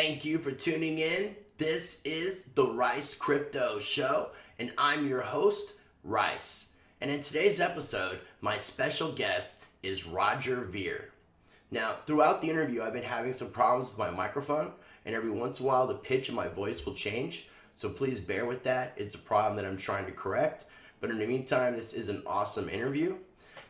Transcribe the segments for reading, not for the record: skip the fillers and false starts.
Thank you for tuning in. This is the Rice Crypto Show, and I'm your host, Rice. And in today's episode, my special guest is Roger Ver. Now, throughout the interview, I've been having some problems with my microphone, and every once in a while, the pitch of my voice will change. So please bear with that. It's a problem that I'm trying to correct. But in the meantime, this is an awesome interview.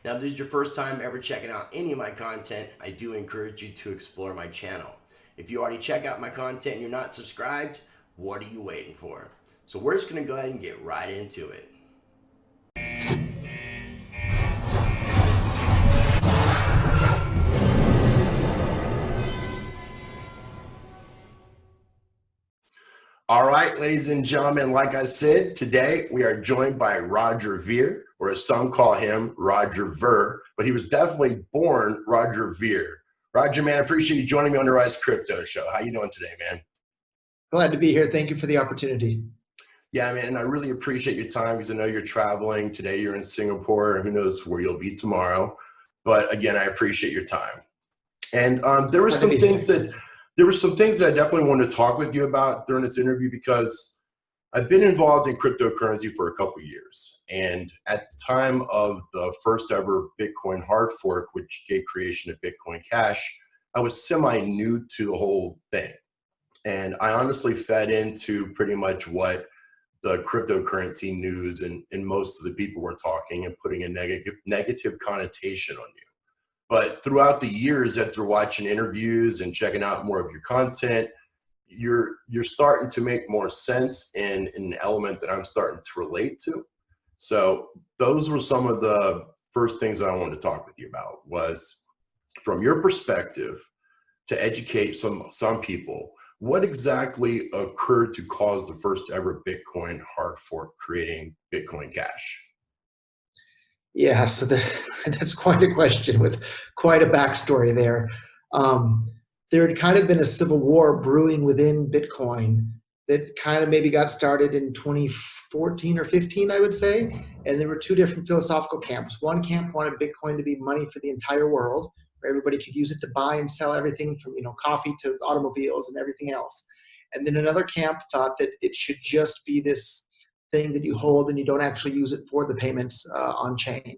Now, if this is your first time ever checking out any of my content, I do encourage you to explore my channel. If you already check out my content and you're not subscribed, what are you waiting for? So we're just going to go ahead and get right into it. All right, ladies and gentlemen, like I said, today we are joined by Roger Ver, or as some call him, Roger Ver, but he was definitely born Roger Ver. Roger, man, I appreciate you joining me on the Rice Crypto Show. How you doing today, man? Glad to be here. Thank you for the opportunity. Yeah, man, and I really appreciate your time because I know you're traveling. Today you're in Singapore, and who knows where you'll be tomorrow. But again, I appreciate your time. And there were some things that I definitely wanted to talk with you about during this interview because I've been involved in cryptocurrency for a couple of years. And at the time of the first ever Bitcoin Hardfork, which gave creation of Bitcoin Cash, I was semi-new to the whole thing. And I honestly fed into pretty much what the cryptocurrency news and most of the people were talking and putting a negative connotation on you. But throughout the years, after watching interviews and checking out more of your content, you're starting to make more sense in an element that I'm starting to relate to. So those were some of the first things that I wanted to talk with you about was from your perspective to educate some people, what exactly occurred to cause the first ever Bitcoin hard fork creating Bitcoin Cash? Yeah, so that's quite a question with quite a backstory there. There had kind of been a civil war brewing within Bitcoin that kind of maybe got started in 2014 or 15, I would say. And there were two different philosophical camps. One camp wanted Bitcoin to be money for the entire world, where everybody could use it to buy and sell everything from coffee to automobiles and everything else. And then another camp thought that it should just be this thing that you hold and you don't actually use it for the payments on chain.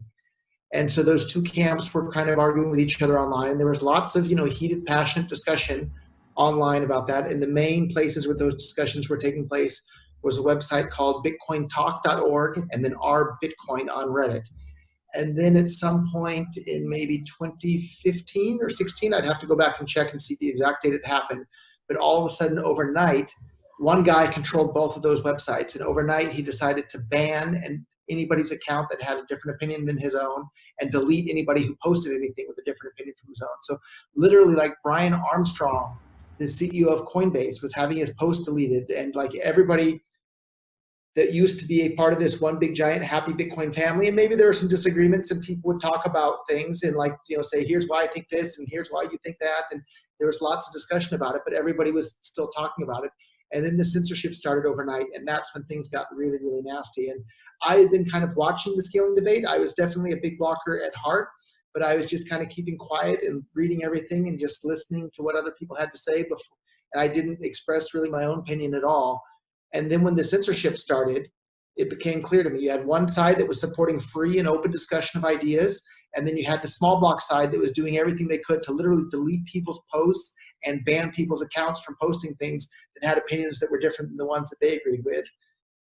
And so those two camps were kind of arguing with each other online. There was lots of heated, passionate discussion online about that. And the main places where those discussions were taking place was a website called bitcointalk.org and then our Bitcoin on Reddit. And then at some point in maybe 2015 or 16, I'd have to go back and check and see the exact date it happened. But all of a sudden overnight, one guy controlled both of those websites. And overnight he decided to ban anybody's account that had a different opinion than his own and delete anybody who posted anything with a different opinion from his own. So literally like Brian Armstrong, the CEO of Coinbase, was having his post deleted, and like everybody that used to be a part of this one big giant happy Bitcoin family, and maybe there were some disagreements and people would talk about things and say, here's why I think this and here's why you think that. And there was lots of discussion about it, but everybody was still talking about it. And then the censorship started overnight, and that's when things got really, really nasty. And I had been kind of watching the scaling debate. I was definitely a big blocker at heart, but I was just kind of keeping quiet and reading everything and just listening to what other people had to say before. And I didn't express really my own opinion at all. And then when the censorship started, it became clear to me. You had one side that was supporting free and open discussion of ideas, and then you had the small block side that was doing everything they could to literally delete people's posts and ban people's accounts from posting things that had opinions that were different than the ones that they agreed with.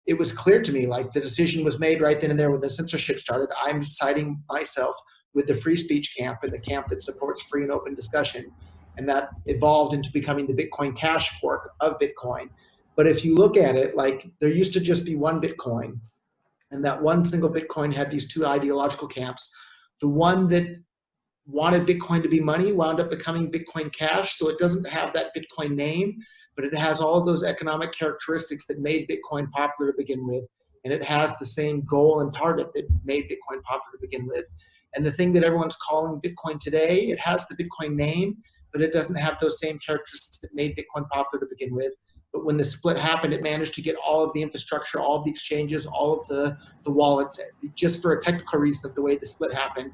It was clear to me, like the decision was made right then and there when the censorship started. I'm siding myself with the free speech camp and the camp that supports free and open discussion. And that evolved into becoming the Bitcoin Cash fork of Bitcoin. But if you look at it, like there used to just be one Bitcoin, and that one single Bitcoin had these two ideological camps. The one that wanted Bitcoin to be money wound up becoming Bitcoin Cash. So it doesn't have that Bitcoin name, but it has all of those economic characteristics that made Bitcoin popular to begin with. And it has the same goal and target that made Bitcoin popular to begin with. And the thing that everyone's calling Bitcoin today, it has the Bitcoin name, but it doesn't have those same characteristics that made Bitcoin popular to begin with. But when the split happened, it managed to get all of the infrastructure, all of the exchanges, all of the wallets, just for a technical reason of the way the split happened.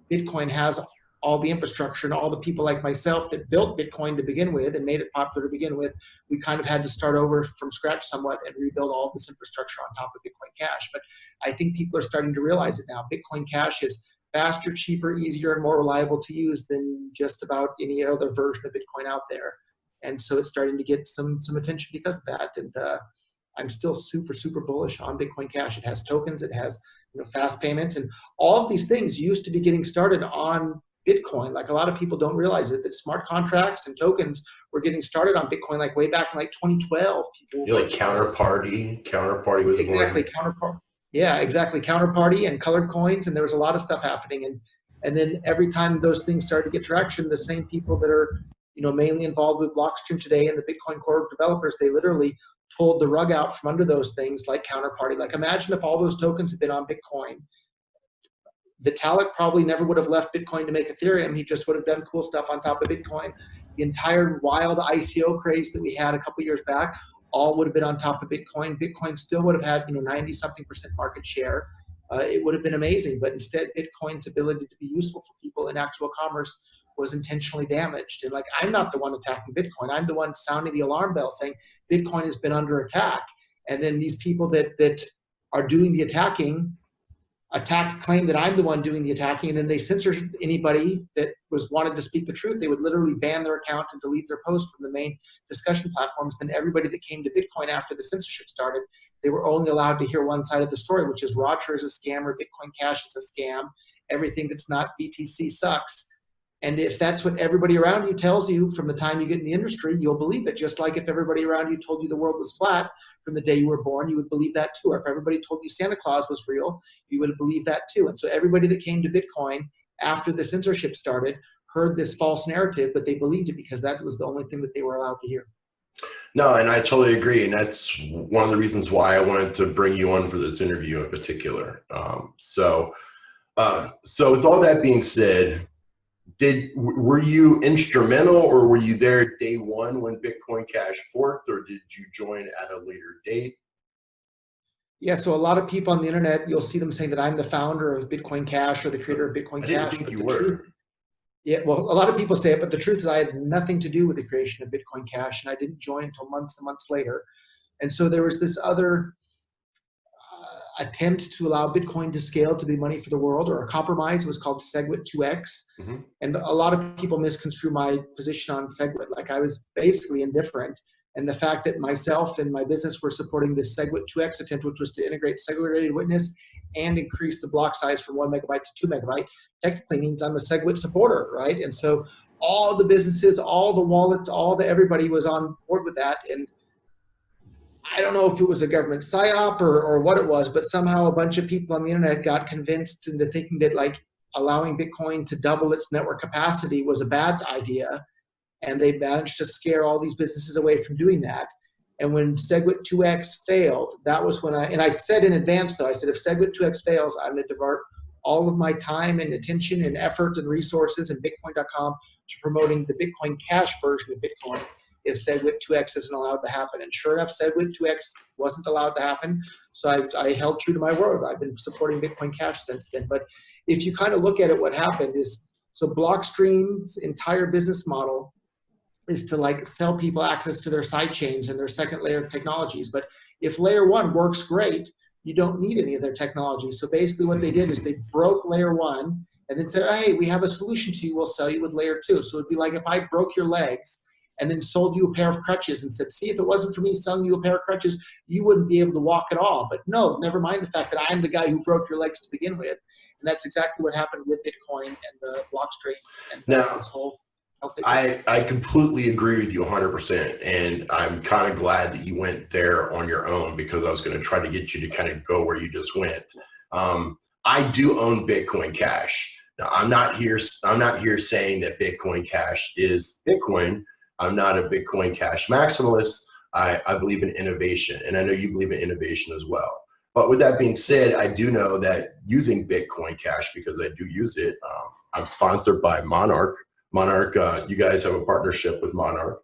Bitcoin has all the infrastructure and all the people like myself that built Bitcoin to begin with and made it popular to begin with, we kind of had to start over from scratch somewhat and rebuild all this infrastructure on top of Bitcoin Cash. But I think people are starting to realize it now. Bitcoin Cash is faster, cheaper, easier, and more reliable to use than just about any other version of Bitcoin out there. And so it's starting to get some attention because of that. And I'm still super bullish on Bitcoin Cash. It has tokens, it has fast payments, and all of these things used to be getting started on Bitcoin. Like, a lot of people don't realize that smart contracts and tokens were getting started on Bitcoin like way back in like 2012. People like counterparty was exactly born. counterparty. Yeah, exactly, counterparty and colored coins, and there was a lot of stuff happening. And then every time those things started to get traction, the same people that are mainly involved with Blockstream today and the Bitcoin core developers, they literally pulled the rug out from under those things like counterparty. Like, imagine if all those tokens had been on Bitcoin. Vitalik probably never would have left Bitcoin to make Ethereum. He just would have done cool stuff on top of Bitcoin. The entire wild ICO craze that we had a couple years back all would have been on top of Bitcoin. Bitcoin still would have had 90-something% market share. It would have been amazing, but instead Bitcoin's ability to be useful for people in actual commerce was intentionally damaged. And like, I'm not the one attacking Bitcoin. I'm the one sounding the alarm bell saying Bitcoin has been under attack. And then these people that are doing the attacking claim that I'm the one doing the attacking, and then they censor anybody that wanted to speak the truth. They would literally ban their account and delete their post from the main discussion platforms. Then everybody that came to Bitcoin after the censorship started, they were only allowed to hear one side of the story, which is Roger is a scammer, Bitcoin Cash is a scam, everything that's not BTC sucks. And if that's what everybody around you tells you from the time you get in the industry, you'll believe it. Just like if everybody around you told you the world was flat from the day you were born, you would believe that too. Or if everybody told you Santa Claus was real, you would believe that too. And so everybody that came to Bitcoin after the censorship started heard this false narrative, but they believed it because that was the only thing that they were allowed to hear. No, and I totally agree. And that's one of the reasons why I wanted to bring you on for this interview in particular. So with all that being said, were you instrumental, or were you there day one when Bitcoin Cash forked, or did you join at a later date? Yeah, so a lot of people on the internet, you'll see them saying that I'm the founder of Bitcoin Cash or the creator of Bitcoin Cash. I didn't think you were. Yeah, well, a lot of people say it, but the truth is I had nothing to do with the creation of Bitcoin Cash, and I didn't join until months and months later. And so there was this other attempt to allow Bitcoin to scale to be money for the world, or a compromise. It was called SegWit 2x. Mm-hmm. And a lot of people misconstrue my position on SegWit. Like, I was basically indifferent. And the fact that myself and my business were supporting this SegWit 2x attempt, which was to integrate segregated witness and increase the block size from 1 megabyte to 2 megabyte, technically means I'm a SegWit supporter, right? And so all the businesses, all the wallets, everybody was on board with that. And I don't know if it was a government psyop or what it was, but somehow a bunch of people on the internet got convinced into thinking that like allowing Bitcoin to double its network capacity was a bad idea. And they managed to scare all these businesses away from doing that. And when SegWit 2x failed, that was when I said in advance though, I said, if SegWit 2x fails, I'm going to divert all of my time and attention and effort and resources and Bitcoin.com to promoting the Bitcoin Cash version of Bitcoin if SegWit 2x isn't allowed to happen. And sure enough, SegWit 2x wasn't allowed to happen. So I held true to my word. I've been supporting Bitcoin Cash since then. But if you kind of look at it, what happened is, so Blockstream's entire business model is to like sell people access to their side chains and their second layer of technologies. But if layer one works great, you don't need any of their technology. So basically what they did is they broke layer one and then said, hey, we have a solution to you. We'll sell you with layer two. So it'd be like if I broke your legs and then sold you a pair of crutches and said, see, if it wasn't for me selling you a pair of crutches, you wouldn't be able to walk at all. But no, never mind the fact that I'm the guy who broke your legs to begin with. And that's exactly what happened with Bitcoin and the Blockstream and this whole. I completely agree with you 100%. And I'm kind of glad that you went there on your own, because I was going to try to get you to kind of go where you just went. I do own Bitcoin Cash. Now, I'm not here saying that Bitcoin Cash is Bitcoin. I'm not a Bitcoin Cash maximalist. I believe in innovation, and I know you believe in innovation as well. But with that being said, I do know that using Bitcoin Cash, because I do use it, I'm sponsored by Monarch. Monarch, you guys have a partnership with Monarch,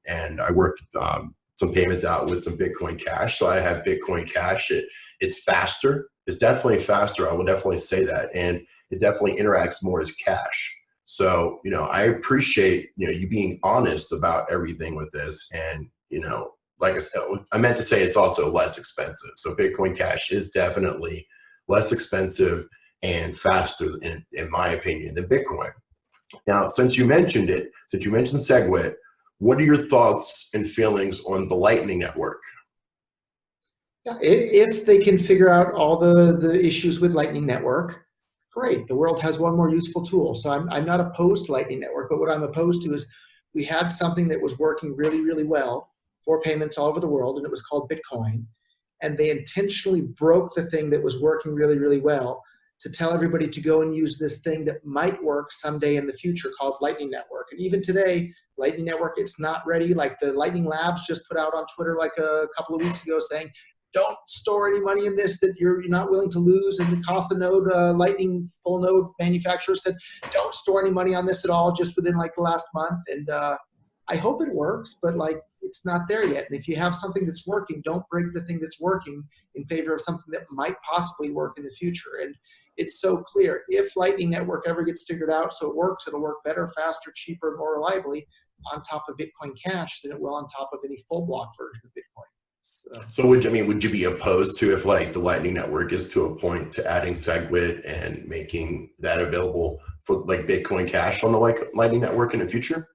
and I work some payments out with some Bitcoin Cash. So I have Bitcoin Cash. It's faster. It's definitely faster. I will definitely say that, and it definitely interacts more as cash. So, I appreciate, you being honest about everything with this. And, like I said, I meant to say it's also less expensive. So Bitcoin Cash is definitely less expensive and faster, in my opinion, than Bitcoin. Now, since you mentioned SegWit, what are your thoughts and feelings on the Lightning Network? Yeah, if they can figure out all the issues with Lightning Network, great. The world has one more useful tool. So I'm not opposed to Lightning Network, but what I'm opposed to is we had something that was working really, really well for payments all over the world, and it was called Bitcoin. And they intentionally broke the thing that was working really, really well to tell everybody to go and use this thing that might work someday in the future called Lightning Network. And even today, Lightning Network, it's not ready. Like the Lightning Labs just put out on Twitter like a couple of weeks ago saying, don't store any money in this that you're not willing to lose. And the Casa node, Lightning full node manufacturer said, don't store any money on this at all, just within like the last month. And I hope it works, but like it's not there yet. And if you have something that's working, don't break the thing that's working in favor of something that might possibly work in the future. And it's so clear. If Lightning Network ever gets figured out so it works, it'll work better, faster, cheaper, more reliably on top of Bitcoin Cash than it will on top of any full block version of Bitcoin. So would you be opposed to, if like the Lightning Network is to a point, to adding SegWit and making that available for like Bitcoin Cash on the Lightning Network in the future?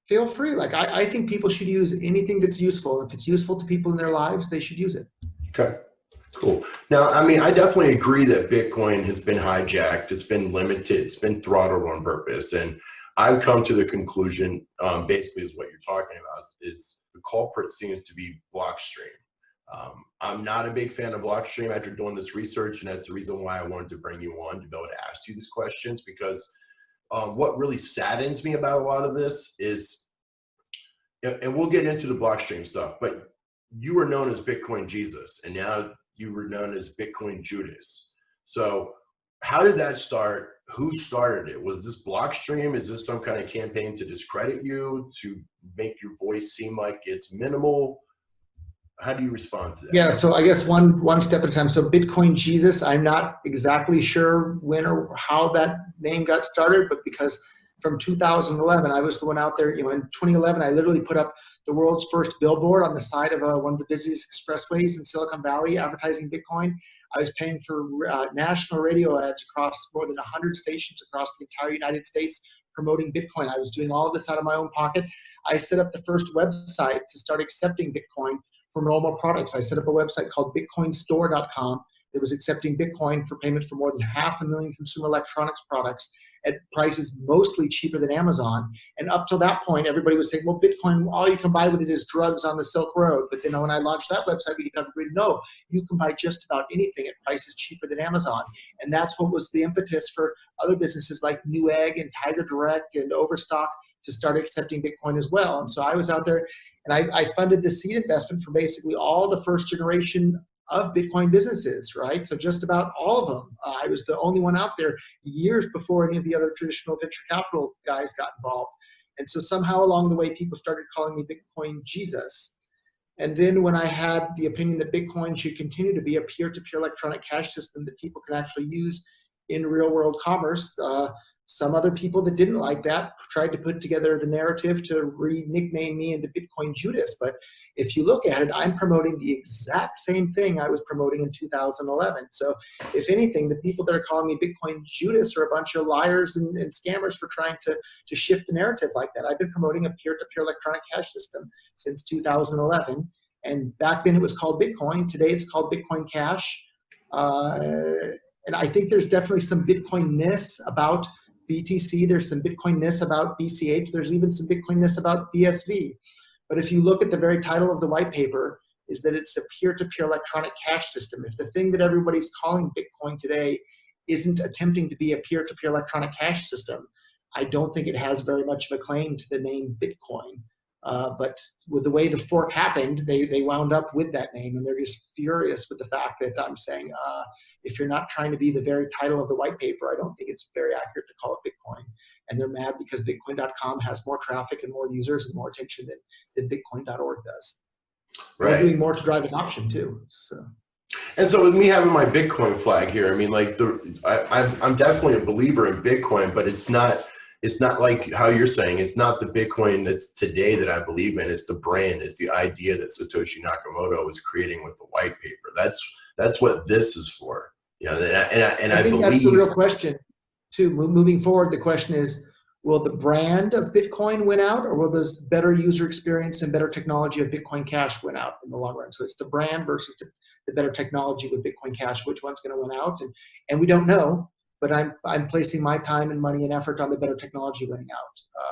Feel free. Like I think people should use anything that's useful. If it's useful to people in their lives, they should use it. Okay, cool. Now, I definitely agree that Bitcoin has been hijacked. It's been limited. It's been throttled on purpose. And I've come to the conclusion, basically, is what you're talking about, is the culprit seems to be Blockstream. I'm not a big fan of Blockstream after doing this research, and that's the reason why I wanted to bring you on, to be able to ask you these questions, because what really saddens me about a lot of this is, and we'll get into the Blockstream stuff, but you were known as Bitcoin Jesus, and now you were known as Bitcoin Judas. So how did that start? Who started it? Was this Blockstream? Is this some kind of campaign to discredit you, to make your voice seem like it's minimal? How do you respond to that? Yeah, so I guess one step at a time. So Bitcoin Jesus, I'm not exactly sure when or how that name got started, but because from 2011, I was the one out there, in 2011, I literally put up the world's first billboard on the side of one of the busiest expressways in Silicon Valley advertising Bitcoin. I was paying for national radio ads across more than 100 stations across the entire United States promoting Bitcoin. I was doing all of this out of my own pocket. I set up the first website to start accepting Bitcoin for normal products. I set up a website called bitcoinstore.com that was accepting Bitcoin for payment for more than 500,000 consumer electronics products at prices mostly cheaper than Amazon. And up till that point, everybody was saying, well, Bitcoin, all you can buy with it is drugs on the Silk Road. But then when I launched that website, we could everybody know you can buy just about anything at prices cheaper than Amazon. And that's what was the impetus for other businesses like Newegg and Tiger Direct and Overstock to start accepting Bitcoin as well. And so I was out there and I funded the seed investment for basically all the first generation of Bitcoin businesses, right? So just about all of them. I was the only one out there years before any of the other traditional venture capital guys got involved. And so somehow along the way, people started calling me Bitcoin Jesus. And then when I had the opinion that Bitcoin should continue to be a peer-to-peer electronic cash system that people can actually use in real-world commerce, some other people that didn't like that tried to put together the narrative to re-nickname me into Bitcoin Judas. But if you look at it, I'm promoting the exact same thing I was promoting in 2011. So if anything, the people that are calling me Bitcoin Judas are a bunch of liars and scammers for trying to shift the narrative like that. I've been promoting a peer-to-peer electronic cash system since 2011. And back then it was called Bitcoin. Today it's called Bitcoin Cash. And I think there's definitely some Bitcoin-ness about BTC, there's some Bitcoin-ness about BCH, there's even some Bitcoin-ness about BSV. But if you look at the very title of the white paper, is that it's a peer-to-peer electronic cash system. If the thing that everybody's calling Bitcoin today isn't attempting to be a peer-to-peer electronic cash system, I don't think it has very much of a claim to the name Bitcoin. But with the way the fork happened, they wound up with that name, and they're just furious with the fact that I'm saying, if you're not trying to be the very title of the white paper, I don't think it's very accurate to call it Bitcoin. And they're mad because Bitcoin.com has more traffic and more users and more attention than Bitcoin.org does. Right. They're doing more to drive adoption too. So. And so with me having my Bitcoin flag here, I mean, like I'm definitely a believer in Bitcoin, but it's not it's not like how you're saying, it's not the Bitcoin that's today that I believe in, it's the brand, it's the idea that Satoshi Nakamoto was creating with the white paper. That's what this is for. You know, and I I think that's the believe. real question too. Moving forward, the question is, will the brand of Bitcoin win out, or will this better user experience and better technology of Bitcoin Cash win out in the long run? So it's the brand versus the better technology with Bitcoin Cash. Which one's going to win out? And we don't know, but I'm placing my time and money and effort on the better technology winning out.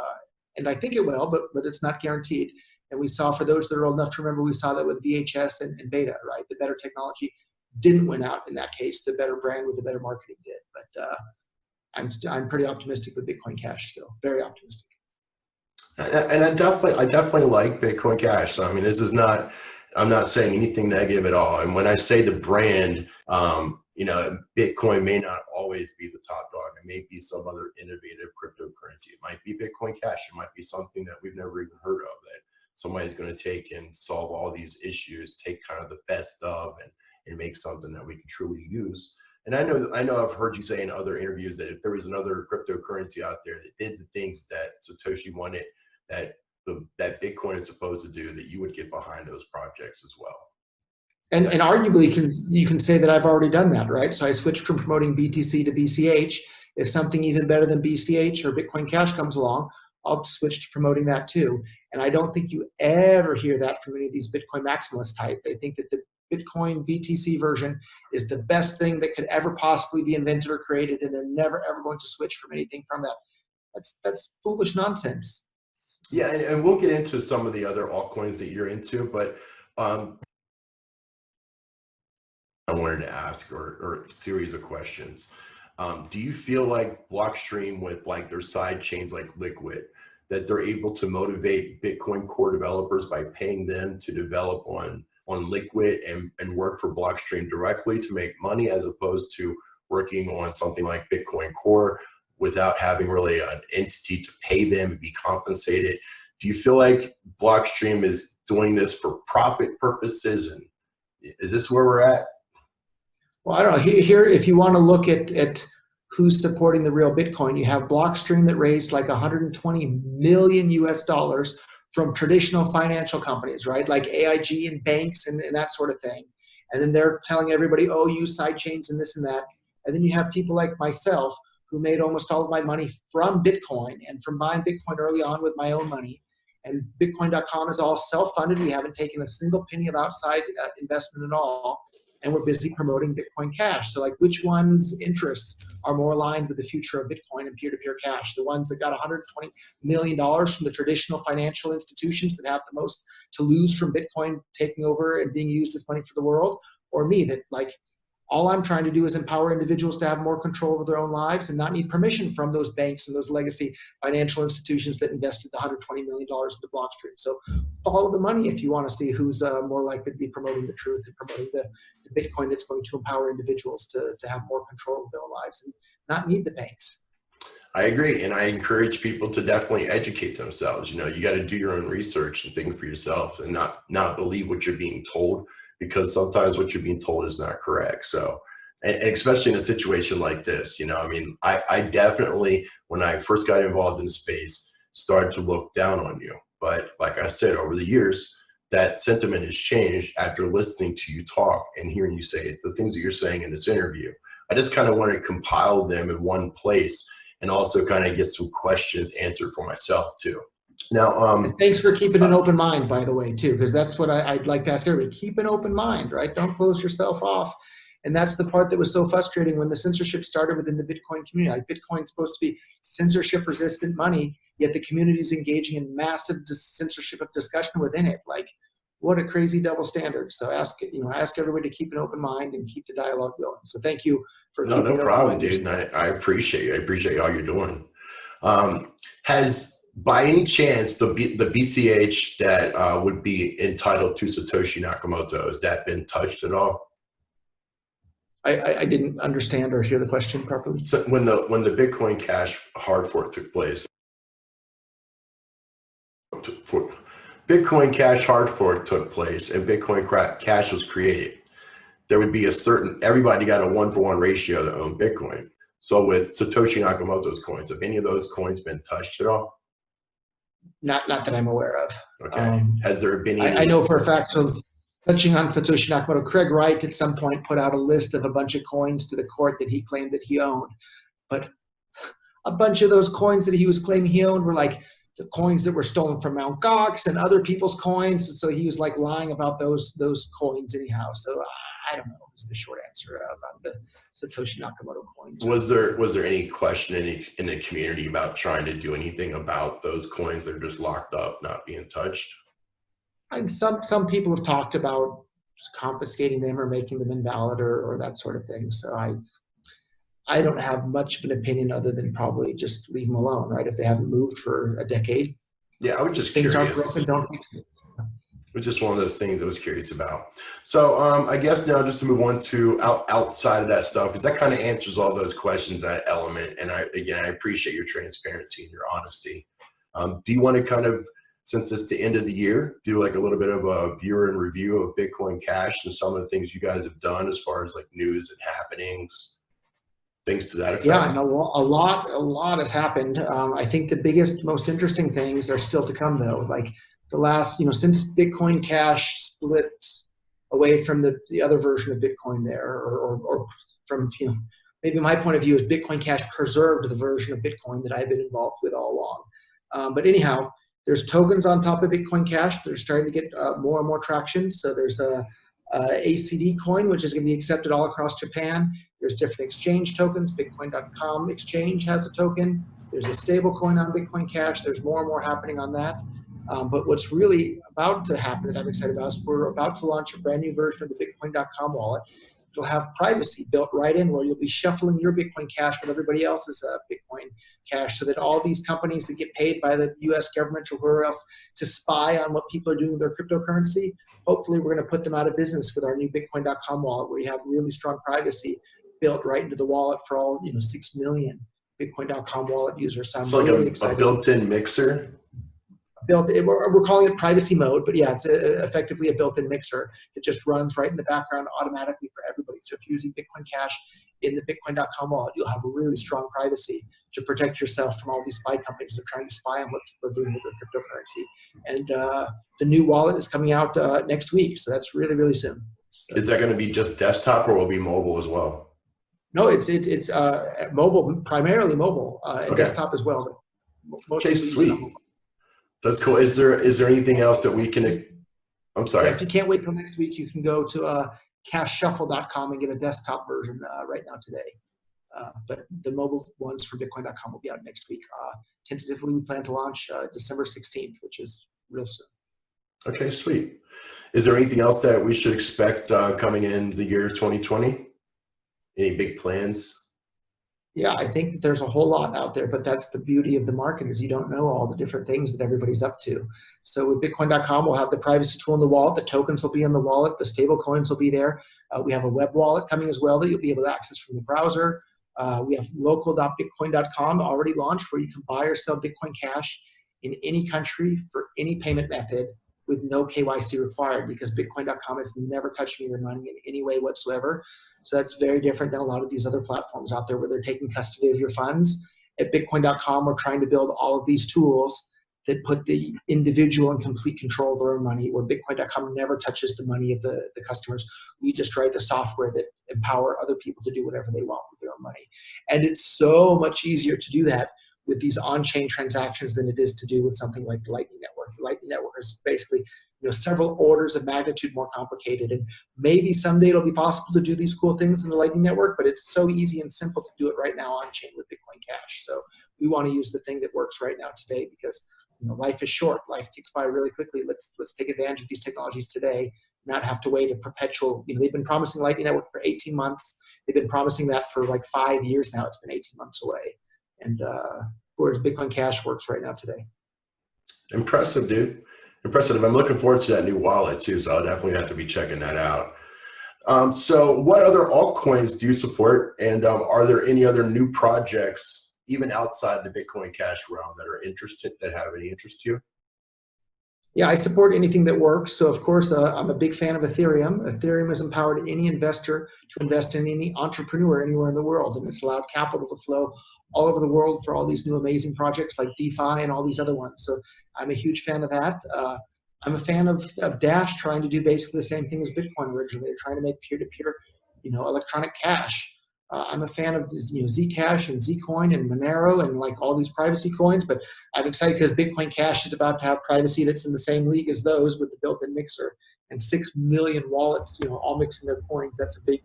And I think it will, but it's not guaranteed. And we saw, for those that are old enough to remember, we saw that with VHS and Beta, right? The better technology didn't win out in that case. The better brand with the better marketing did. But I'm pretty optimistic with Bitcoin Cash still, very optimistic. And I definitely like Bitcoin Cash. So, I mean, this is not, I'm not saying anything negative at all. And when I say the brand, you know, Bitcoin may not always be the top dog. It may be some other innovative cryptocurrency. It might be Bitcoin Cash. It might be something that we've never even heard of, that somebody's going to take and solve all these issues, take kind of the best of, and make something that we can truly use. And I know I've heard you say in other interviews that if there was another cryptocurrency out there that did the things that Satoshi wanted, that that Bitcoin is supposed to do, that you would get behind those projects as well. And arguably, you can say that I've already done that, right? So I switched from promoting BTC to BCH. If something even better than BCH or Bitcoin Cash comes along, I'll switch to promoting that too. And I don't think you ever hear that from any of these Bitcoin maximalist type. They think that the Bitcoin BTC version is the best thing that could ever possibly be invented or created, and they're never ever going to switch from anything from that. That's foolish nonsense. Yeah, and we'll get into some of the other altcoins that you're into, but I wanted to ask, or a series of questions. Do you feel like Blockstream, with like their side chains like Liquid, that they're able to motivate Bitcoin core developers by paying them to develop on Liquid and work for Blockstream directly to make money, as opposed to working on something like Bitcoin Core without having really an entity to pay them and be compensated? Do you feel like Blockstream is doing this for profit purposes, and is this where we're at? Well, I don't know. Here, if you want to look at who's supporting the real Bitcoin, you have Blockstream that raised like 120 million US dollars from traditional financial companies, right? Like AIG and banks and that sort of thing. And then they're telling everybody, oh, use side chains and this and that. And then you have people like myself who made almost all of my money from Bitcoin and from buying Bitcoin early on with my own money. And Bitcoin.com is all self-funded. We haven't taken a single penny of outside investment at all. And we're busy promoting Bitcoin Cash. So like, which one's interests are more aligned with the future of Bitcoin and peer-to-peer cash? The ones that got $120 million from the traditional financial institutions that have the most to lose from Bitcoin taking over and being used as money for the world? Or me, that like, all I'm trying to do is empower individuals to have more control over their own lives and not need permission from those banks and those legacy financial institutions that invested the $120 million into Blockstream. So follow the money if you want to see who's more likely to be promoting the truth and promoting the Bitcoin that's going to empower individuals to have more control of their own lives and not need the banks. I agree, and I encourage people to definitely educate themselves. You know, you got to do your own research and think for yourself, and not believe what you're being told, because sometimes what you're being told is not correct. So, and especially in a situation like this, you know, I mean, I definitely, when I first got involved in the space, started to look down on you. But like I said, over the years, that sentiment has changed after listening to you talk and hearing you say the things that you're saying in this interview. I just kind of want to compile them in one place and also kind of get some questions answered for myself too. Now, thanks for keeping an open mind, by the way, too, because that's what I'd like to ask everybody. Keep an open mind, right? Don't close yourself off. And that's the part that was so frustrating when the censorship started within the Bitcoin community. Like, Bitcoin's supposed to be censorship-resistant money, yet the community is engaging in massive censorship of discussion within it. Like, what a crazy double standard. So ask everybody to keep an open mind and keep the dialogue going. So thank you for keeping no an open problem, mind. dude. And I appreciate you. I appreciate all you're doing. Has, by any chance, the BCH that would be entitled to Satoshi Nakamoto, has that been touched at all? I didn't understand or hear the question properly. So when the Bitcoin Cash hard fork took place, Bitcoin Cash hard fork took place and Bitcoin Cash was created, there would be a certain, everybody got a 1-for-1 ratio to own Bitcoin. So with Satoshi Nakamoto's coins, have any of those coins been touched at all? Not that I'm aware of. Okay. Has there been any? I know for a fact, so touching on Satoshi Nakamoto, Craig Wright at some point put out a list of a bunch of coins to the court that he claimed that he owned. But a bunch of those coins that he was claiming he owned were like the coins that were stolen from Mt. Gox and other people's coins. And so he was like lying about those coins anyhow. So I don't know is the short answer about the Satoshi Nakamoto coins. Was there any question in the community about trying to do anything about those coins that are just locked up, not being touched? And some people have talked about confiscating them or making them invalid or that sort of thing. So I don't have much of an opinion other than probably just leave them alone, right? If they haven't moved for a decade. Yeah, I was just things curious. Things aren't broken, don't fix it. It's just one of those things I was curious about. So I guess now just to move on to outside of that stuff, because that kind of answers all those questions, that element. And I appreciate your transparency and your honesty. Do you want to kind of, since it's the end of the year, do like a little bit of a viewer and review of Bitcoin Cash and some of the things you guys have done as far as like news and happenings, things to that effect? Yeah, no, a lot has happened. I think the biggest, most interesting things are still to come though. Like the last, since Bitcoin Cash split away from the other version of Bitcoin there, or from, maybe my point of view is Bitcoin Cash preserved the version of Bitcoin that I've been involved with all along. But anyhow, there's tokens on top of Bitcoin Cash. They're starting to get more and more traction. So there's a ACD coin, which is going to be accepted all across Japan. There's different exchange tokens. Bitcoin.com exchange has a token. There's a stable coin on Bitcoin Cash. There's more and more happening on that. But what's really about to happen that I'm excited about is we're about to launch a brand new version of the Bitcoin.com wallet. It'll have privacy built right in where you'll be shuffling your Bitcoin Cash with everybody else's Bitcoin Cash so that all these companies that get paid by the US government or whoever else to spy on what people are doing with their cryptocurrency, hopefully we're going to put them out of business with our new Bitcoin.com wallet where you have really strong privacy built right into the wallet for all 6 million Bitcoin.com wallet users. So I'm really excited. A built-in mixer? We're calling it privacy mode, but yeah, it's effectively a built-in mixer that just runs right in the background automatically for everybody. So if you're using Bitcoin Cash in the Bitcoin.com wallet, you'll have a really strong privacy to protect yourself from all these spy companies that are trying to spy on what people are doing with their cryptocurrency. And the new wallet is coming out next week, so that's really, really soon. So, is that going to be just desktop or will it be mobile as well? No, it's mobile, primarily mobile, and desktop as well. Okay, sweet. That's cool. Is there anything else that we can? I'm sorry. Yeah, if you can't wait till next week, you can go to cashshuffle.com and get a desktop version right now today. But the mobile ones for Bitcoin.com will be out next week. Tentatively, we plan to launch December 16th, which is real soon. Okay, sweet. Is there anything else that we should expect coming in the year 2020? Any big plans? Yeah, I think that there's a whole lot out there, but that's the beauty of the market is you don't know all the different things that everybody's up to. So with Bitcoin.com, we'll have the privacy tool in the wallet. The tokens will be in the wallet. The stable coins will be there. We have a web wallet coming as well that you'll be able to access from the browser. We have local.bitcoin.com already launched where you can buy or sell Bitcoin Cash in any country for any payment method with no KYC required because Bitcoin.com has never touched any of their money in any way whatsoever. So that's very different than a lot of these other platforms out there where they're taking custody of your funds. At Bitcoin.com, we're trying to build all of these tools that put the individual in complete control of their own money, where Bitcoin.com never touches the money of the customers. We just write the software that empower other people to do whatever they want with their own money. And it's so much easier to do that with these on-chain transactions than it is to do with something like the Lightning Network. The Lightning Network is basically several orders of magnitude more complicated. And maybe someday it'll be possible to do these cool things in the Lightning Network, but it's so easy and simple to do it right now on-chain with Bitcoin Cash. So we want to use the thing that works right now today because life is short. Life ticks by really quickly. Let's take advantage of these technologies today, not have to wait a perpetual, they've been promising Lightning Network for 18 months. They've been promising that for like 5 years now. It's been 18 months away. And whereas Bitcoin Cash works right now today. Impressive, dude. Impressive. I'm looking forward to that new wallet too, so I'll definitely have to be checking that out. So what other altcoins do you support? And are there any other new projects, even outside the Bitcoin Cash realm, that are interested, that have any interest to you? Yeah, I support anything that works. So, of course, I'm a big fan of Ethereum. Ethereum has empowered any investor to invest in any entrepreneur anywhere in the world, and it's allowed capital to flow all over the world for all these new amazing projects like DeFi and all these other ones. So, I'm a huge fan of that. I'm a fan of Dash trying to do basically the same thing as Bitcoin originally. They're trying to make peer-to-peer, electronic cash. I'm a fan of Zcash and Zcoin and Monero and like all these privacy coins, but I'm excited because Bitcoin Cash is about to have privacy that's in the same league as those with the built-in mixer and 6 million wallets, all mixing their coins. That's a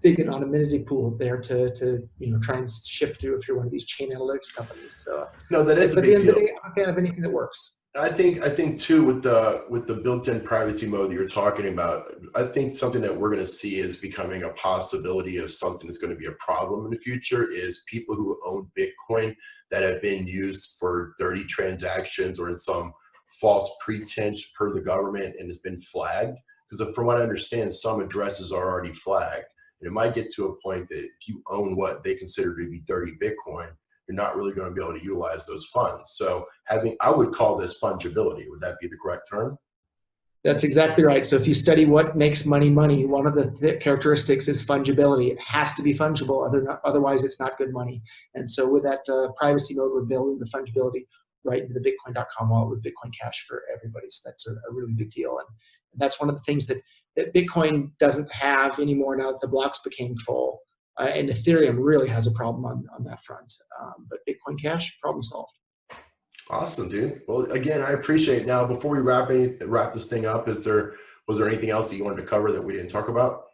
big anonymity pool there to try and shift through if you're one of these chain analytics companies. So, No, that is a but at the big end of the deal. day, I'm a fan of anything that works. I think too with the built-in privacy mode that you're talking about, I think something that we're going to see is becoming a possibility of something that's going to be a problem in the future is people who own Bitcoin that have been used for dirty transactions or in some false pretense per the government and has been flagged. Because from what I understand, some addresses are already flagged. And it might get to a point that if you own what they consider to be dirty Bitcoin, you're not really going to be able to utilize those funds. So I would call this fungibility. Would that be the correct term? That's exactly right. So if you study what makes money money, one of the characteristics is fungibility. It has to be fungible, otherwise it's not good money. And so with that privacy mode, we're building the fungibility right into the Bitcoin.com wallet with Bitcoin Cash for everybody. So that's a really big deal. And that's one of the things that Bitcoin doesn't have anymore now that the blocks became full. And Ethereum really has a problem on that front. But Bitcoin Cash, problem solved. Awesome, dude. Well, again, I appreciate it. Now, before we wrap this thing up, was there anything else that you wanted to cover that we didn't talk about?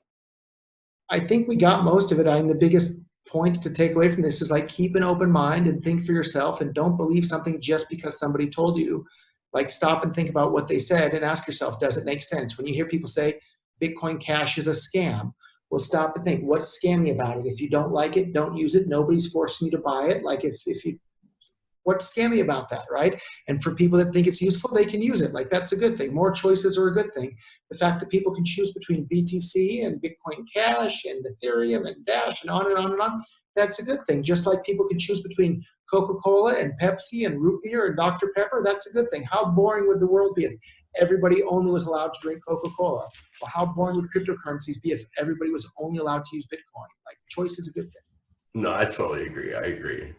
I think we got most of it. I mean, the biggest points to take away from this is like keep an open mind and think for yourself and don't believe something just because somebody told you. Like stop and think about what they said and ask yourself, does it make sense? When you hear people say Bitcoin Cash is a scam, well, stop and think, what's scammy about it? If you don't like it, don't use it. Nobody's forcing you to buy it. Like if you what's scammy about that, right? And for people that think it's useful, they can use it. Like that's a good thing. More choices are a good thing. The fact that people can choose between BTC and Bitcoin Cash and Ethereum and Dash and on and on and on, that's a good thing. Just like people can choose between Coca-Cola and Pepsi and root beer and Dr. Pepper, that's a good thing. How boring would the world be if everybody only was allowed to drink Coca-Cola? Well, how boring would cryptocurrencies be if everybody was only allowed to use Bitcoin? Like choice is a good thing. No, I totally agree. I agree.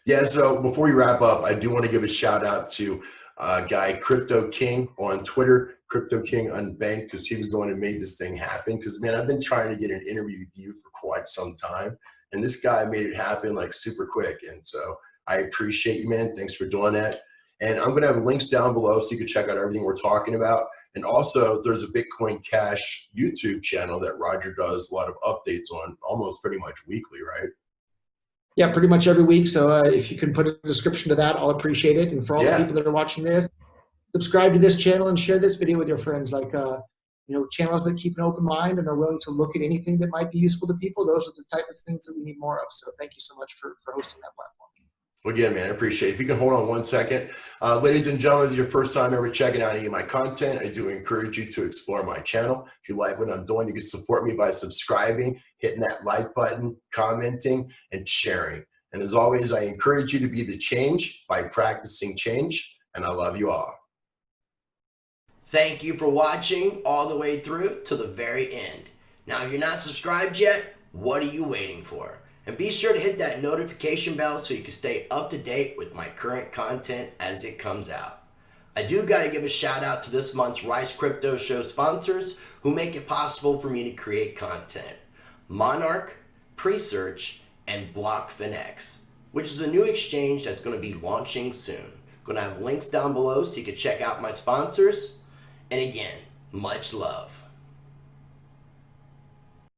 Yeah, so before we wrap up, I do want to give a shout out to guy Crypto King on Twitter, Crypto King Unbanked, because he was the one who made this thing happen. Because, man, I've been trying to get an interview with you for quite some time, and this guy made it happen like super quick. And so I appreciate you, man. Thanks for doing that. And I'm going to have links down below so you can check out everything we're talking about. And also, there's a Bitcoin Cash YouTube channel that Roger does a lot of updates on almost pretty much weekly, right? Yeah, pretty much every week. So if you can put a description to that, I'll appreciate it. And for all the people that are watching this, subscribe to this channel and share this video with your friends. Like, channels that keep an open mind and are willing to look at anything that might be useful to people. Those are the type of things that we need more of. So thank you so much for hosting that platform. Well, again, man, I appreciate it. If you can hold on 1 second. Ladies and gentlemen, if it's your first time ever checking out any of my content, I do encourage you to explore my channel. If you like what I'm doing, you can support me by subscribing, hitting that like button, commenting, and sharing. And as always, I encourage you to be the change by practicing change, and I love you all. Thank you for watching all the way through to the very end. Now, if you're not subscribed yet, what are you waiting for? And be sure to hit that notification bell so you can stay up to date with my current content as it comes out. I do got to give a shout out to this month's Rice Crypto Show sponsors who make it possible for me to create content. Monarch, Presearch, and BlockFinX, which is a new exchange that's going to be launching soon. Going to have links down below so you can check out my sponsors. And again, much love.